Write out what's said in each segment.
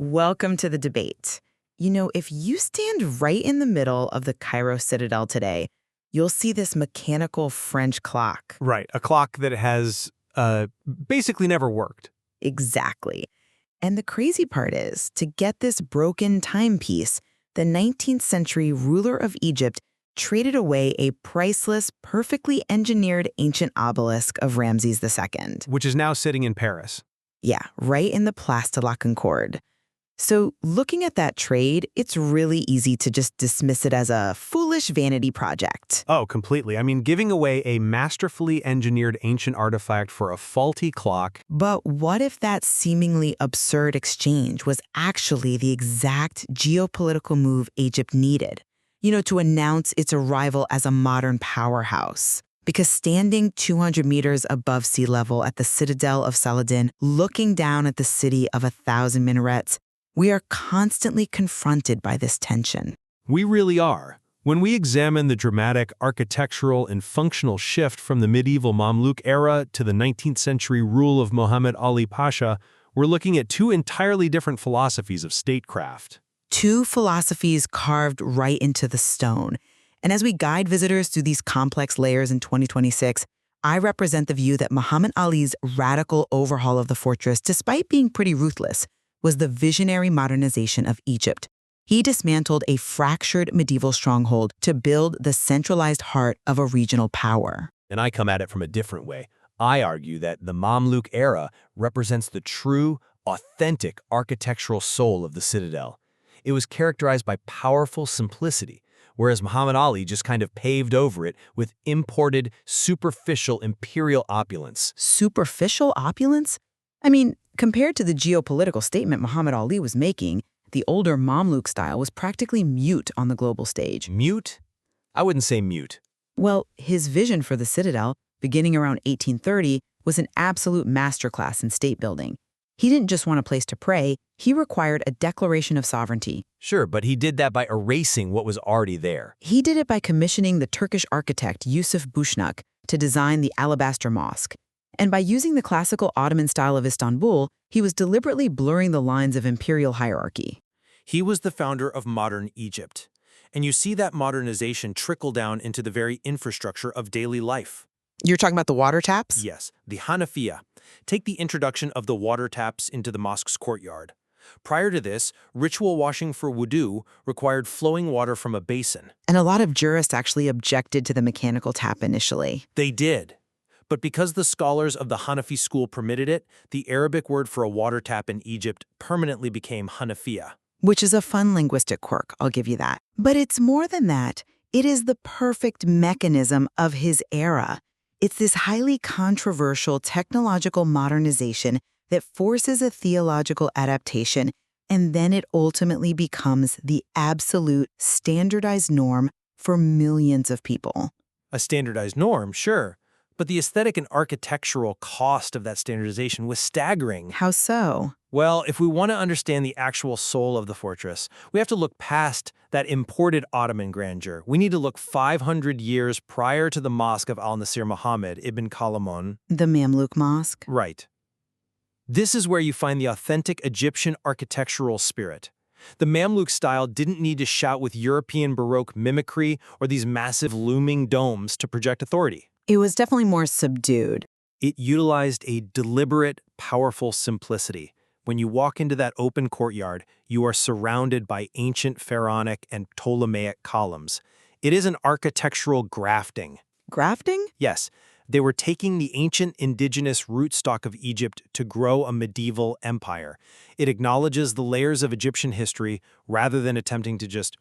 Welcome to the debate. If you stand right in the middle of the Cairo Citadel today, you'll see this mechanical French clock. Right, a clock that has basically never worked. Exactly. And the crazy part is, to get this broken timepiece, the 19th century ruler of Egypt traded away a priceless, perfectly engineered ancient obelisk of Ramses II. Which is now sitting in Paris. Yeah, right in the Place de la Concorde. So looking at that trade, it's really easy to just dismiss it as a foolish vanity project. Oh, completely. I mean, giving away a masterfully engineered ancient artifact for a faulty clock. But what if that seemingly absurd exchange was actually the exact geopolitical move Egypt needed? To announce its arrival as a modern powerhouse. Because standing 200 meters above sea level at the Citadel of Saladin, looking down at the city of 1,000 minarets, we are constantly confronted by this tension. We really are. When we examine the dramatic architectural and functional shift from the medieval Mamluk era to the 19th century rule of Muhammad Ali Pasha, we're looking at two entirely different philosophies of statecraft. Two philosophies carved right into the stone. And as we guide visitors through these complex layers in 2026, I represent the view that Muhammad Ali's radical overhaul of the fortress, despite being pretty ruthless, was the visionary modernization of Egypt. He dismantled a fractured medieval stronghold to build the centralized heart of a regional power. And I come at it from a different way. I argue that the Mamluk era represents the true, authentic architectural soul of the citadel. It was characterized by powerful simplicity, whereas Muhammad Ali just kind of paved over it with imported, superficial imperial opulence. Superficial opulence? I mean, compared to the geopolitical statement Muhammad Ali was making, the older Mamluk style was practically mute on the global stage. Mute? I wouldn't say mute. Well, his vision for the citadel, beginning around 1830, was an absolute masterclass in state building. He didn't just want a place to pray, he required a declaration of sovereignty. Sure, but he did that by erasing what was already there. He did it by commissioning the Turkish architect Yusuf Bushnuk to design the Alabaster Mosque. And by using the classical Ottoman style of Istanbul, he was deliberately blurring the lines of imperial hierarchy. He was the founder of modern Egypt. And you see that modernization trickle down into the very infrastructure of daily life. You're talking about the water taps? Yes, the Hanafiya. Take the introduction of the water taps into the mosque's courtyard. Prior to this, ritual washing for wudu required flowing water from a basin. And a lot of jurists actually objected to the mechanical tap initially. They did. But because the scholars of the Hanafi school permitted it, the Arabic word for a water tap in Egypt permanently became Hanafiya. Which is a fun linguistic quirk, I'll give you that. But it's more than that. It is the perfect mechanism of his era. It's this highly controversial technological modernization that forces a theological adaptation, and then it ultimately becomes the absolute standardized norm for millions of people. A standardized norm, sure. But the aesthetic and architectural cost of that standardization was staggering. How so? Well, if we want to understand the actual soul of the fortress, we have to look past that imported Ottoman grandeur. We need to look 500 years prior to the mosque of Al-Nasir Muhammad ibn Kalamun. The Mamluk Mosque? Right. This is where you find the authentic Egyptian architectural spirit. The Mamluk style didn't need to shout with European Baroque mimicry or these massive looming domes to project authority. It was definitely more subdued. It utilized a deliberate, powerful simplicity. When you walk into that open courtyard, you are surrounded by ancient Pharaonic and Ptolemaic columns. It is an architectural grafting. Grafting? Yes, they were taking the ancient indigenous rootstock of Egypt to grow a medieval empire. It acknowledges the layers of Egyptian history rather than attempting to just,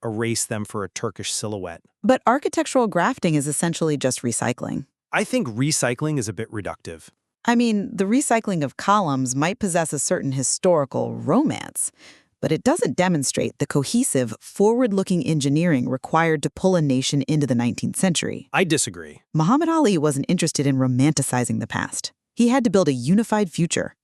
erase them for a Turkish silhouette. But architectural grafting is essentially just recycling. I think recycling is a bit reductive. I mean, the recycling of columns might possess a certain historical romance, but it doesn't demonstrate the cohesive, forward-looking engineering required to pull a nation into the 19th century. I disagree. Muhammad Ali wasn't interested in romanticizing the past. He had to build a unified future.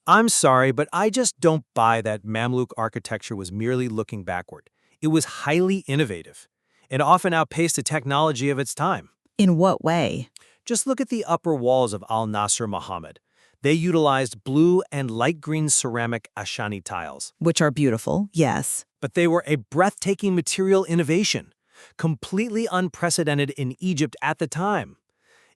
I'm sorry, but I just don't buy that Mamluk architecture was merely looking backward. It was highly innovative. It often outpaced the technology of its time. In what way? Just look at the upper walls of Al-Nasir Muhammad. They utilized blue and light green ceramic Ashani tiles. Which are beautiful, yes. But they were a breathtaking material innovation, completely unprecedented in Egypt at the time.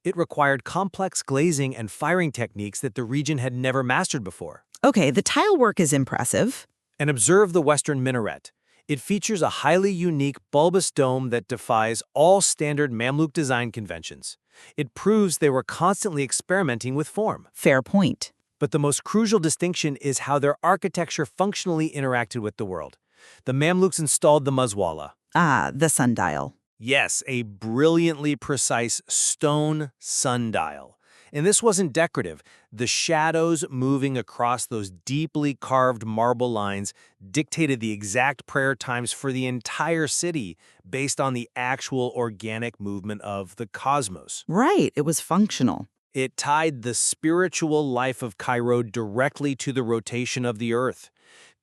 It required complex glazing and firing techniques that the region had never mastered before. Okay, the tile work is impressive. And observe the Western minaret. It features a highly unique bulbous dome that defies all standard Mamluk design conventions. It proves they were constantly experimenting with form. Fair point. But the most crucial distinction is how their architecture functionally interacted with the world. The Mamluks installed the Muzwala. Ah, the sundial. Yes, a brilliantly precise stone sundial. And this wasn't decorative. The shadows moving across those deeply carved marble lines dictated the exact prayer times for the entire city based on the actual organic movement of the cosmos. Right, it was functional. It tied the spiritual life of Cairo directly to the rotation of the earth.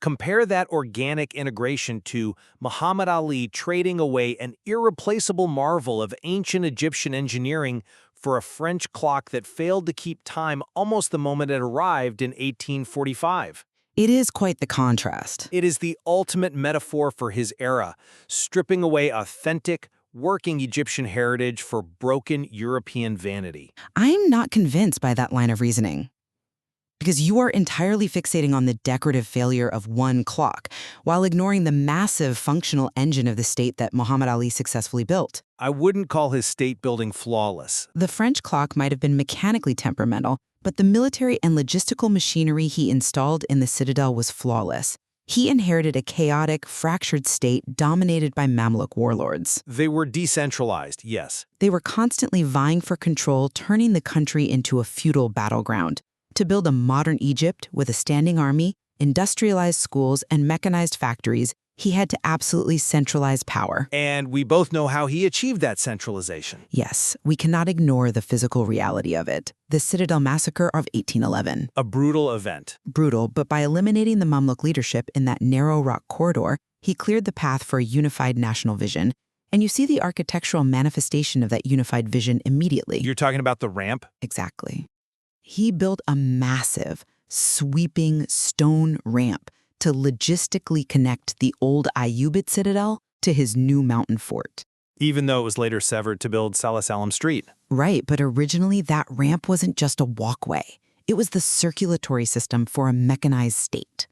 Compare that organic integration to Muhammad Ali trading away an irreplaceable marvel of ancient Egyptian engineering for a French clock that failed to keep time almost the moment it arrived in 1845. It is quite the contrast. It is the ultimate metaphor for his era, stripping away authentic, working Egyptian heritage for broken European vanity. I'm not convinced by that line of reasoning. Because you are entirely fixating on the decorative failure of one clock, while ignoring the massive functional engine of the state that Muhammad Ali successfully built. I wouldn't call his state building flawless. The French clock might have been mechanically temperamental, but the military and logistical machinery he installed in the Citadel was flawless. He inherited a chaotic, fractured state dominated by Mamluk warlords. They were decentralized, yes. They were constantly vying for control, turning the country into a feudal battleground. To build a modern Egypt with a standing army, industrialized schools, and mechanized factories, he had to absolutely centralize power. And we both know how he achieved that centralization. Yes, we cannot ignore the physical reality of it. The Citadel Massacre of 1811. A brutal event. Brutal, but by eliminating the Mamluk leadership in that narrow rock corridor, he cleared the path for a unified national vision. And you see the architectural manifestation of that unified vision immediately. You're talking about the ramp? Exactly. He built a massive, sweeping stone ramp to logistically connect the old Ayyubid citadel to his new mountain fort. Even though it was later severed to build Salah Salam Street. Right, but originally that ramp wasn't just a walkway. It was the circulatory system for a mechanized state.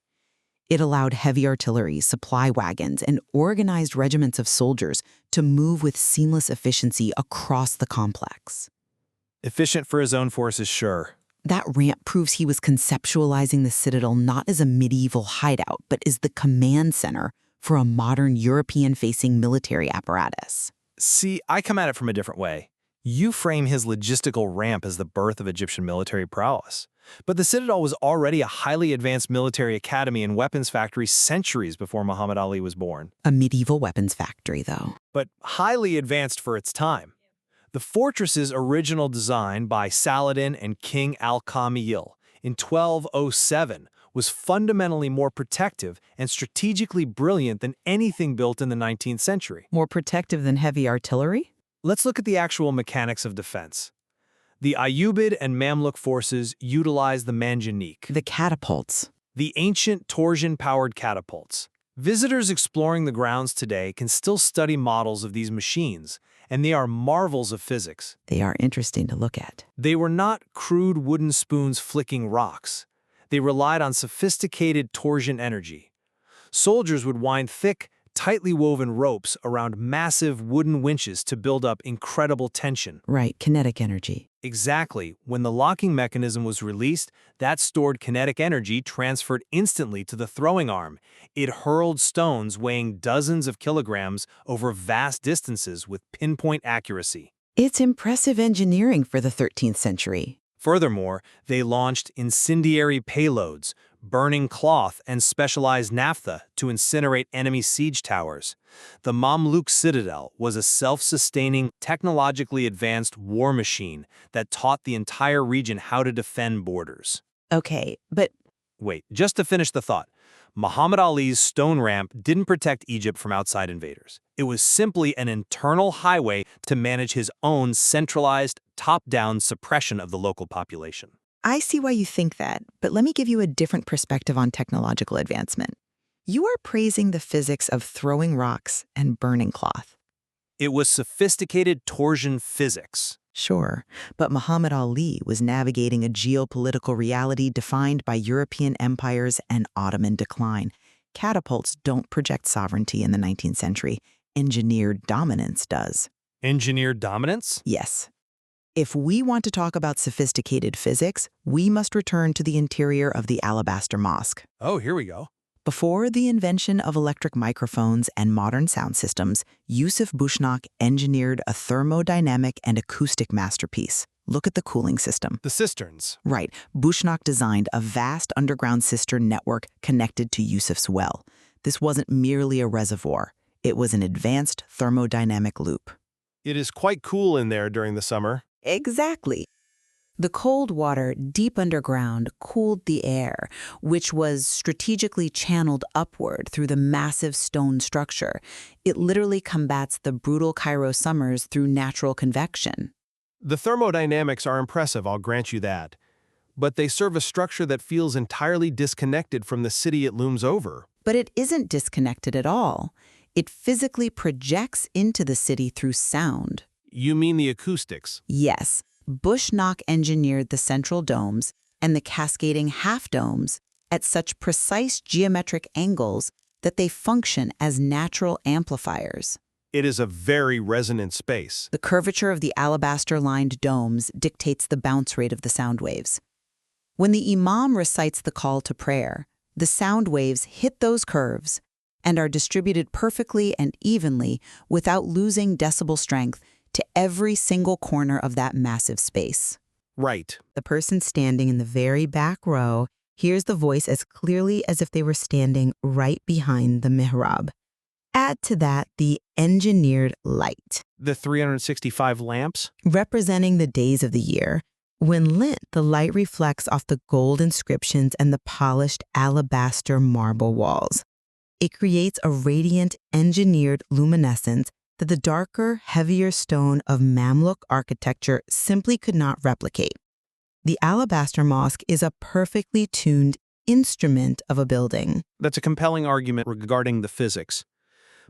It allowed heavy artillery, supply wagons, and organized regiments of soldiers to move with seamless efficiency across the complex. Efficient for his own forces, sure. That ramp proves he was conceptualizing the citadel not as a medieval hideout, but as the command center for a modern European-facing military apparatus. See, I come at it from a different way. You frame his logistical ramp as the birth of Egyptian military prowess. But the Citadel was already a highly advanced military academy and weapons factory centuries before Muhammad Ali was born. A medieval weapons factory, though. But highly advanced for its time. The fortress's original design by Saladin and King Al-Kamil in 1207 was fundamentally more protective and strategically brilliant than anything built in the 19th century. More protective than heavy artillery? Let's look at the actual mechanics of defense. The Ayyubid and Mamluk forces utilized the manjanik, The catapults. the ancient torsion-powered catapults. Visitors exploring the grounds today can still study models of these machines, and they are marvels of physics. They are interesting to look at. They were not crude wooden spoons flicking rocks. They relied on sophisticated torsion energy. Soldiers would wind thick, tightly woven ropes around massive wooden winches to build up incredible tension. Right, kinetic energy. Exactly. When the locking mechanism was released, that stored kinetic energy transferred instantly to the throwing arm. It hurled stones weighing dozens of kilograms over vast distances with pinpoint accuracy. It's impressive engineering for the 13th century. Furthermore, they launched incendiary payloads, burning cloth and specialized naphtha to incinerate enemy siege towers. The Mamluk Citadel was a self-sustaining, technologically advanced war machine that taught the entire region how to defend borders. Okay, but Wait, just to finish the thought, Muhammad Ali's stone ramp didn't protect Egypt from outside invaders. It was simply an internal highway to manage his own centralized, top-down suppression of the local population. I see why you think that, but let me give you a different perspective on technological advancement. You are praising the physics of throwing rocks and burning cloth. It was sophisticated torsion physics. Sure, but Muhammad Ali was navigating a geopolitical reality defined by European empires and Ottoman decline. Catapults don't project sovereignty in the 19th century. Engineered dominance does. Engineered dominance? Yes. If we want to talk about sophisticated physics, we must return to the interior of the Alabaster Mosque. Oh, here we go. Before the invention of electric microphones and modern sound systems, Yusuf Bushnak engineered a thermodynamic and acoustic masterpiece. Look at the cooling system. The cisterns. Right. Bushnak designed a vast underground cistern network connected to Yusuf's well. This wasn't merely a reservoir. It was an advanced thermodynamic loop. It is quite cool in there during the summer. Exactly. The cold water deep underground cooled the air, which was strategically channeled upward through the massive stone structure. It literally combats the brutal Cairo summers through natural convection. The thermodynamics are impressive, I'll grant you that. But they serve a structure that feels entirely disconnected from the city it looms over. But it isn't disconnected at all. It physically projects into the city through sound. You mean the acoustics? Yes. Bushnak engineered the central domes and the cascading half-domes at such precise geometric angles that they function as natural amplifiers. It is a very resonant space. The curvature of the alabaster-lined domes dictates the bounce rate of the sound waves. When the imam recites the call to prayer, the sound waves hit those curves and are distributed perfectly and evenly without losing decibel strength to every single corner of that massive space. Right. The person standing in the very back row hears the voice as clearly as if they were standing right behind the mihrab. Add to that the engineered light. The 365 lamps? Representing the days of the year. When lit, the light reflects off the gold inscriptions and the polished alabaster marble walls. It creates a radiant, engineered luminescence that the darker, heavier stone of Mamluk architecture simply could not replicate. The Alabaster Mosque is a perfectly tuned instrument of a building. That's a compelling argument regarding the physics.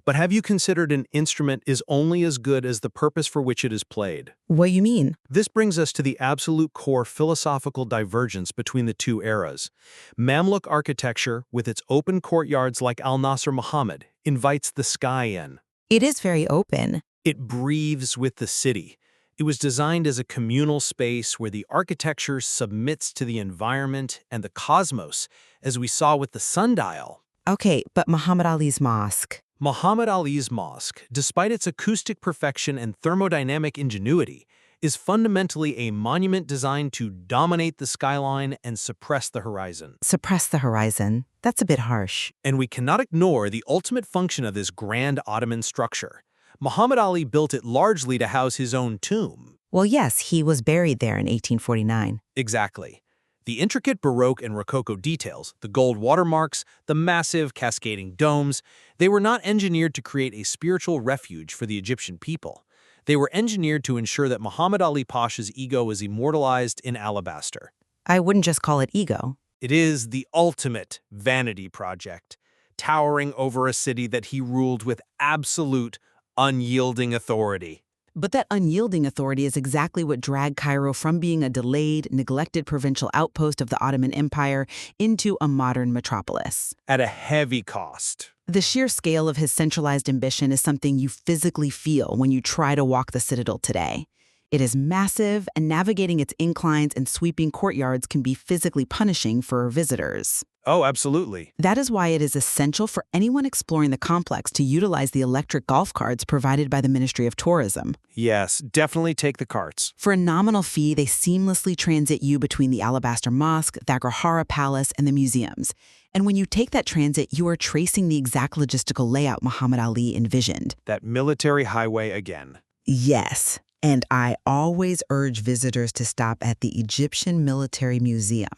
But have you considered an instrument is only as good as the purpose for which it is played? What do you mean? This brings us to the absolute core philosophical divergence between the two eras. Mamluk architecture, with its open courtyards like Al-Nasir Muhammad, invites the sky in. It is very open. It breathes with the city. It was designed as a communal space where the architecture submits to the environment and the cosmos, as we saw with the sundial. Okay, but Muhammad Ali's mosque. Muhammad Ali's mosque, despite its acoustic perfection and thermodynamic ingenuity, is fundamentally a monument designed to dominate the skyline and suppress the horizon. Suppress the horizon? That's a bit harsh. And we cannot ignore the ultimate function of this grand Ottoman structure. Muhammad Ali built it largely to house his own tomb. Well, yes, he was buried there in 1849. Exactly. The intricate Baroque and Rococo details, the gold watermarks, the massive cascading domes, they were not engineered to create a spiritual refuge for the Egyptian people. They were engineered to ensure that Muhammad Ali Pasha's ego was immortalized in alabaster. I wouldn't just call it ego. It is the ultimate vanity project, towering over a city that he ruled with absolute, unyielding authority. But that unyielding authority is exactly what dragged Cairo from being a delayed, neglected provincial outpost of the Ottoman Empire into a modern metropolis. At a heavy cost. The sheer scale of his centralized ambition is something you physically feel when you try to walk the Citadel today. It is massive, and navigating its inclines and sweeping courtyards can be physically punishing for visitors. Oh, absolutely. That is why it is essential for anyone exploring the complex to utilize the electric golf carts provided by the Ministry of Tourism. Yes, definitely take the carts. For a nominal fee, they seamlessly transit you between the Alabaster Mosque, the Agrahara Palace, and the museums. And when you take that transit, you are tracing the exact logistical layout Muhammad Ali envisioned. That military highway again. Yes, and I always urge visitors to stop at the Egyptian Military Museum.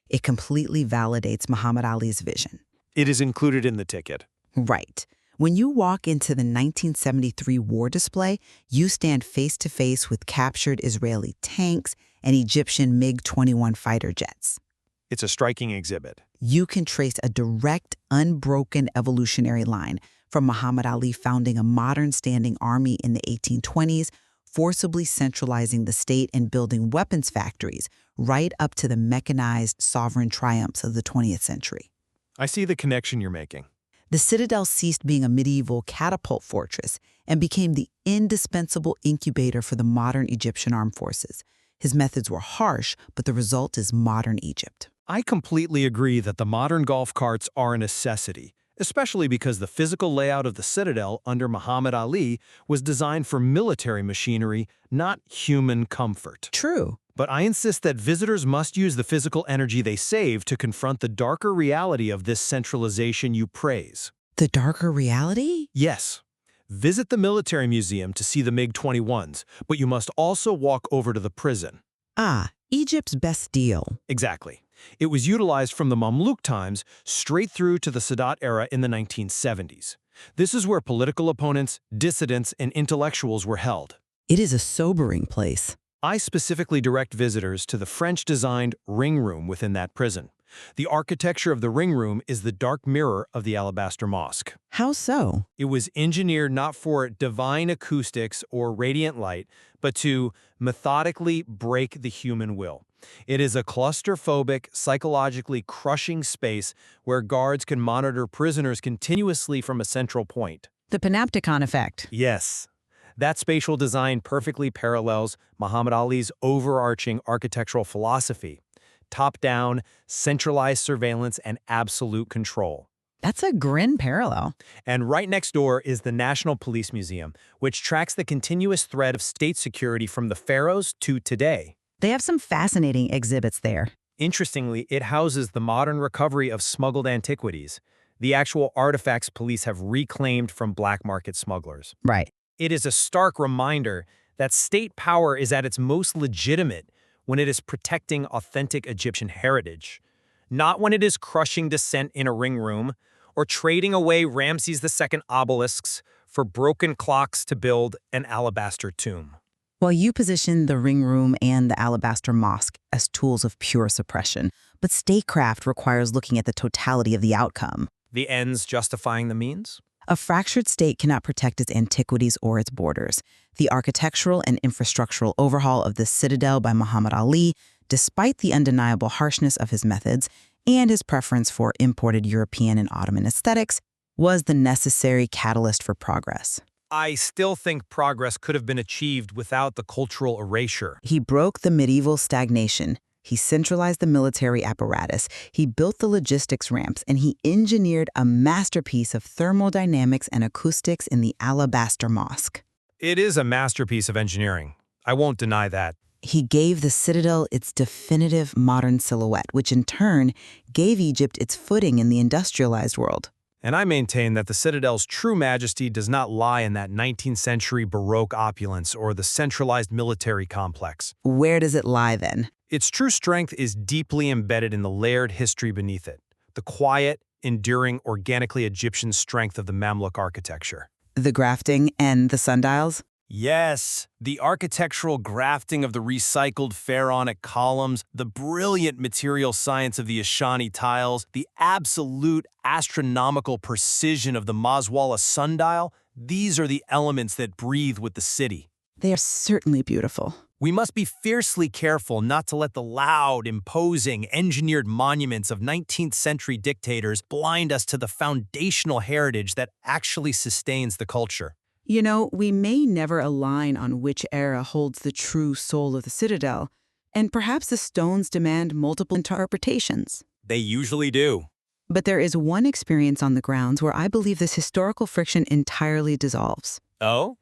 It completely validates Muhammad Ali's vision. It is included in the ticket. Right. When you walk into the 1973 war display, you stand face-to-face with captured Israeli tanks and Egyptian MiG-21 fighter jets. It's a striking exhibit. You can trace a direct, unbroken evolutionary line from Muhammad Ali founding a modern standing army in the 1820s, forcibly centralizing the state and building weapons factories, right up to the mechanized sovereign triumphs of the 20th century. I see the connection you're making. The citadel ceased being a medieval catapult fortress and became the indispensable incubator for the modern Egyptian armed forces. His methods were harsh, but the result is modern Egypt. I completely agree that the modern golf carts are a necessity, especially because the physical layout of the citadel under Muhammad Ali was designed for military machinery, not human comfort. True. But I insist that visitors must use the physical energy they save to confront the darker reality of this centralization you praise. The darker reality? Yes. Visit the military museum to see the MiG-21s, but you must also walk over to the prison. Ah, Egypt's best deal. Exactly. It was utilized from the Mamluk times straight through to the Sadat era in the 1970s. This is where political opponents, dissidents, and intellectuals were held. It is a sobering place. I specifically direct visitors to the French-designed ring room within that prison. The architecture of the ring room is the dark mirror of the Alabaster Mosque. How so? It was engineered not for divine acoustics or radiant light, but to methodically break the human will. It is a claustrophobic, psychologically crushing space where guards can monitor prisoners continuously from a central point. The panopticon effect. Yes. That spatial design perfectly parallels Muhammad Ali's overarching architectural philosophy: top-down, centralized surveillance, and absolute control. That's a grim parallel. And right next door is the National Police Museum, which tracks the continuous thread of state security from the pharaohs to today. They have some fascinating exhibits there. Interestingly, it houses the modern recovery of smuggled antiquities, the actual artifacts police have reclaimed from black market smugglers. Right. It is a stark reminder that state power is at its most legitimate when it is protecting authentic Egyptian heritage, not when it is crushing dissent in a ring room or trading away Ramses II obelisks for broken clocks to build an alabaster tomb. Well, you position the ring room and the Alabaster Mosque as tools of pure suppression, but statecraft requires looking at the totality of the outcome. The ends justifying the means? A fractured state cannot protect its antiquities or its borders. The architectural and infrastructural overhaul of the citadel by Muhammad Ali, despite the undeniable harshness of his methods and his preference for imported European and Ottoman aesthetics, was the necessary catalyst for progress. I still think progress could have been achieved without the cultural erasure. He broke the medieval stagnation. He centralized the military apparatus, he built the logistics ramps, and he engineered a masterpiece of thermodynamics and acoustics in the Alabaster Mosque. It is a masterpiece of engineering. I won't deny that. He gave the citadel its definitive modern silhouette, which in turn gave Egypt its footing in the industrialized world. And I maintain that the citadel's true majesty does not lie in that 19th century Baroque opulence or the centralized military complex. Where does it lie then? Its true strength is deeply embedded in the layered history beneath it, the quiet, enduring, organically Egyptian strength of the Mamluk architecture. The grafting and the sundials? Yes, the architectural grafting of the recycled Pharaonic columns, the brilliant material science of the Ashani tiles, the absolute astronomical precision of the Maswala sundial, these are the elements that breathe with the city. They are certainly beautiful. We must be fiercely careful not to let the loud, imposing, engineered monuments of 19th century dictators blind us to the foundational heritage that actually sustains the culture. You know, we may never align on which era holds the true soul of the citadel, and perhaps the stones demand multiple interpretations. They usually do. But there is one experience on the grounds where I believe this historical friction entirely dissolves. Oh?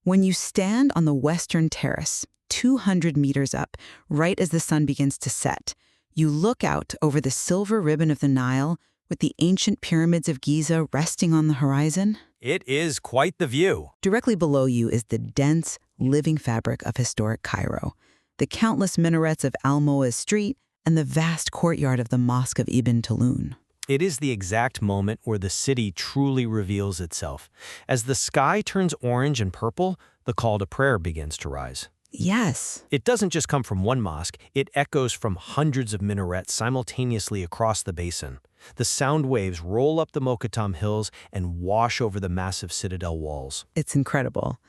When you stand on the western terrace, 200 meters up, right as the sun begins to set, you look out over the silver ribbon of the Nile with the ancient pyramids of Giza resting on the horizon. It is quite the view. Directly below you is the dense, living fabric of historic Cairo, the countless minarets of Al-Moaz Street, and the vast courtyard of the Mosque of Ibn Tulun. It is the exact moment where the city truly reveals itself. As the sky turns orange and purple, the call to prayer begins to rise. Yes. It doesn't just come from one mosque, it echoes from hundreds of minarets simultaneously across the basin. The sound waves roll up the Mokattam hills and wash over the massive citadel walls. It's incredible.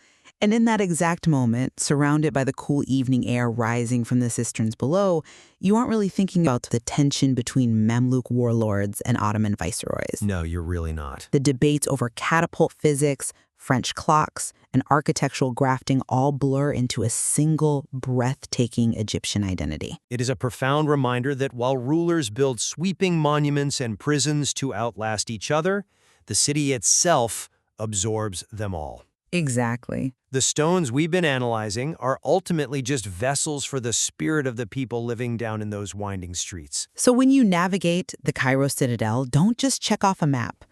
And in that exact moment, surrounded by the cool evening air rising from the cisterns below, you aren't really thinking about the tension between Mamluk warlords and Ottoman viceroys. No, you're really not. The debates over catapult physics, French clocks, and architectural grafting all blur into a single, breathtaking Egyptian identity. It is a profound reminder that while rulers build sweeping monuments and prisons to outlast each other, the city itself absorbs them all. Exactly. The stones we've been analyzing are ultimately just vessels for the spirit of the people living down in those winding streets. So when you navigate the Cairo Citadel, don't just check off a map.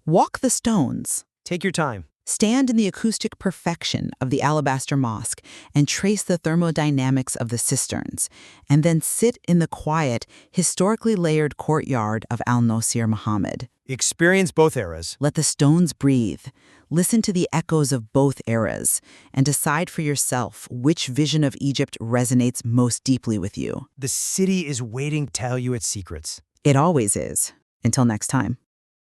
Walk the stones. Take your time. Stand in the acoustic perfection of the Alabaster Mosque and trace the thermodynamics of the cisterns, and then sit in the quiet, historically layered courtyard of Al-Nasir Muhammad. Experience both eras. Let the stones breathe. Listen to the echoes of both eras, and decide for yourself which vision of Egypt resonates most deeply with you. The city is waiting to tell you its secrets. It always is. Until next time.